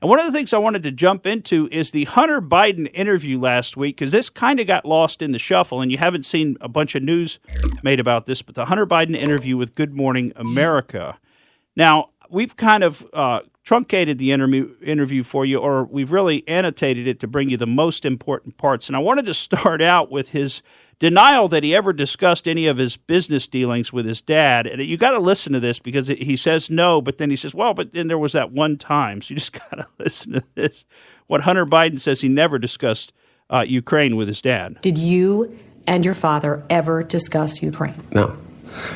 And one of the things I wanted to jump into is the Hunter Biden interview last week, because this kind of got lost in the shuffle, and you haven't seen a bunch of news made about this, but the Hunter Biden interview with Good Morning America. Now, we've kind of truncated the interview for you, or we've really annotated it to bring you the most important parts. And I wanted to start out with his denial that he ever discussed any of his business dealings with his dad. And you got to listen to this, because he says no, but then he says, well, but then there was that one time. So you just got to listen to this. What Hunter Biden says, he never discussed Ukraine with his dad. Did you and your father ever discuss Ukraine? No.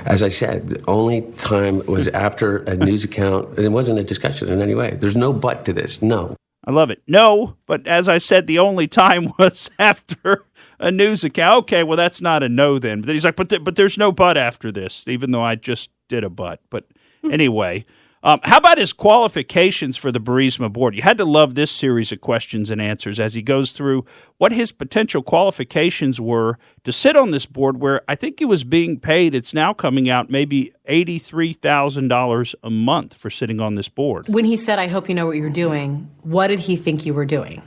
As I said, the only time was after a news account, and it wasn't a discussion in any way. There's no but to this. No. I love it. No, but as I said, the only time was after a news account. Okay, well, that's not a no then. But then he's like, but there's no but after this, even though I just did a but. But anyway, how about his qualifications for the Burisma board? You had to love this series of questions and answers as he goes through what his potential qualifications were to sit on this board, where I think he was being paid, it's now coming out, maybe $83,000 a month for sitting on this board. When he said, I hope you know what you're doing, what did he think you were doing?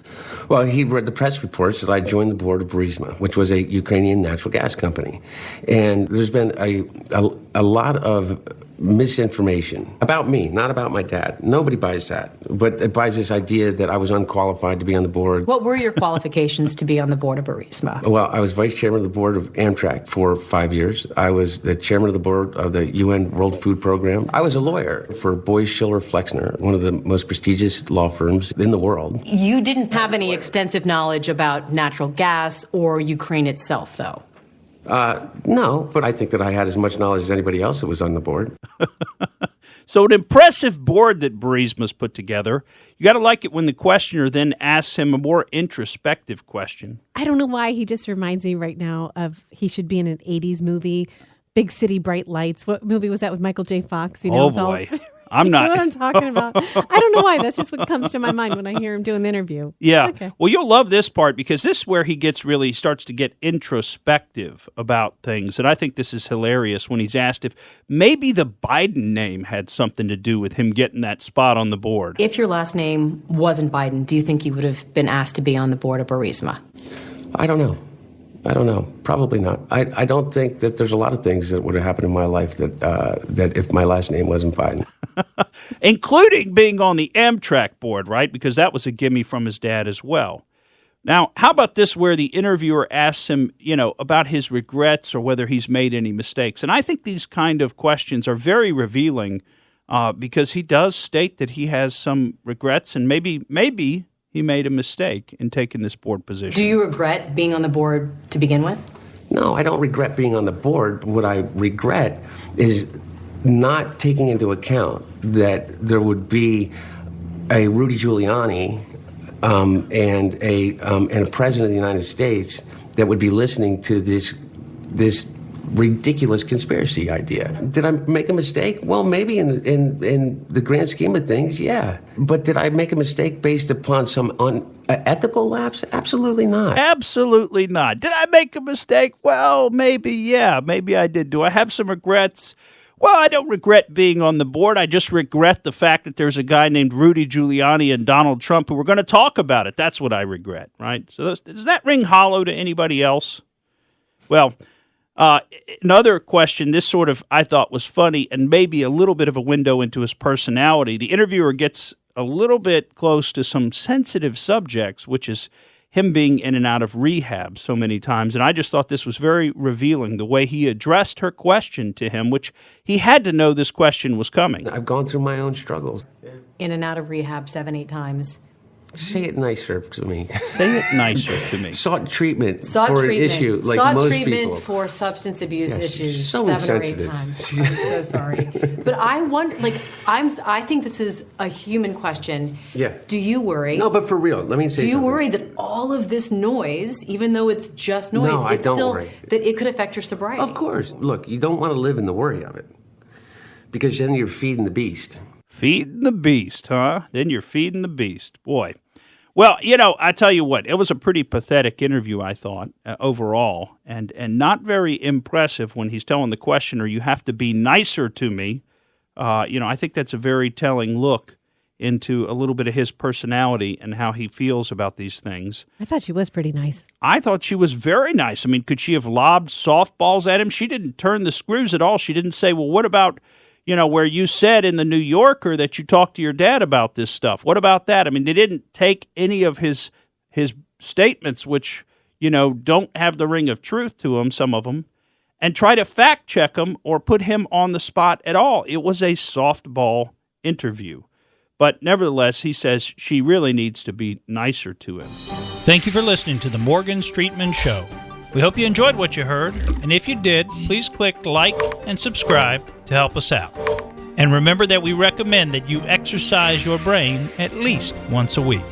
Well, he read the press reports that I joined the board of Burisma, which was a Ukrainian natural gas company. And there's been a lot of misinformation about me, not about my dad. Nobody buys that, but it buys this idea that I was unqualified to be on the board. What were your qualifications to be on the board of Burisma? Well, I was vice chairman of the board of Amtrak for 5 years. I was the chairman of the board of the UN World Food Program. I was a lawyer for Boies Schiller Flexner, one of the most prestigious law firms in the world. You didn't have any extensive knowledge about natural gas or Ukraine itself, though. No, but I think that I had as much knowledge as anybody else that was on the board. So an impressive board that Burisma's put together. You got to like it when the questioner then asks him a more introspective question. I don't know why he just reminds me right now of he should be in an 80s movie, Big City, Bright Lights. What movie was that with Michael J. Fox? You know, oh, boy. I'm not. You know what I'm talking about? I don't know why. That's just what comes to my mind when I hear him doing the interview. Yeah. Okay. Well, you'll love this part, because this is where he starts to get introspective about things. And I think this is hilarious when he's asked if maybe the Biden name had something to do with him getting that spot on the board. If your last name wasn't Biden, do you think you would have been asked to be on the board of Burisma? I don't know. Probably not. I don't think that there's a lot of things that would have happened in my life that if my last name wasn't Biden. Including being on the Amtrak board, right? Because that was a gimme from his dad as well. Now, how about this, where the interviewer asks him, about his regrets or whether he's made any mistakes? And I think these kind of questions are very revealing, because he does state that he has some regrets, and maybe he made a mistake in taking this board position. Do you regret being on the board to begin with? No, I don't regret being on the board. What I regret is not taking into account that there would be a Rudy Giuliani and a president of the United States that would be listening to this ridiculous conspiracy idea. Did I make a mistake? Well, maybe in the grand scheme of things, yeah. But did I make a mistake based upon some unethical lapse? Absolutely not. Absolutely not. Did I make a mistake? Well, maybe, yeah. Maybe I did. Do I have some regrets? Well, I don't regret being on the board. I just regret the fact that there's a guy named Rudy Giuliani and Donald Trump who were going to talk about it. That's what I regret, right? So does that ring hollow to anybody else? Well, another question, this sort of I thought was funny and maybe a little bit of a window into his personality. The interviewer gets a little bit close to some sensitive subjects, which is him being in and out of rehab so many times. And I just thought this was very revealing, the way he addressed her question to him, which he had to know this question was coming. I've gone through my own struggles. In and out of rehab 7-8 times. Say it nicer to me. Say it nicer to me. Sought treatment for an issue like Sought most treatment people. for substance abuse issues so 7 or 8 insensitive. times. I'm so sorry. But I want, I think this is a human question. Yeah. Do you worry? No, but for real, let me say something. Do you worry that all of this noise, even though it's just noise, No, I don't worry. that it could affect your sobriety? Of course. Look, you don't want to live in the worry of it, because then you're feeding the beast. Feeding the beast, huh? Then you're feeding the beast. Boy. Well, I tell you what, it was a pretty pathetic interview, I thought, overall, and not very impressive when he's telling the questioner, you have to be nicer to me. I think that's a very telling look into a little bit of his personality and how he feels about these things. I thought she was pretty nice. I thought she was very nice. I mean, could she have lobbed softballs at him? She didn't turn the screws at all. She didn't say, well, what about, where you said in the New Yorker that you talked to your dad about this stuff? What about that? I mean, they didn't take any of his statements, which, don't have the ring of truth to them, some of them, and try to fact check him or put him on the spot at all. It was a softball interview. But nevertheless, he says she really needs to be nicer to him. Thank you for listening to the Morgan Streetman Show. We hope you enjoyed what you heard, and if you did, please click like and subscribe to help us out. And remember that we recommend that you exercise your brain at least once a week.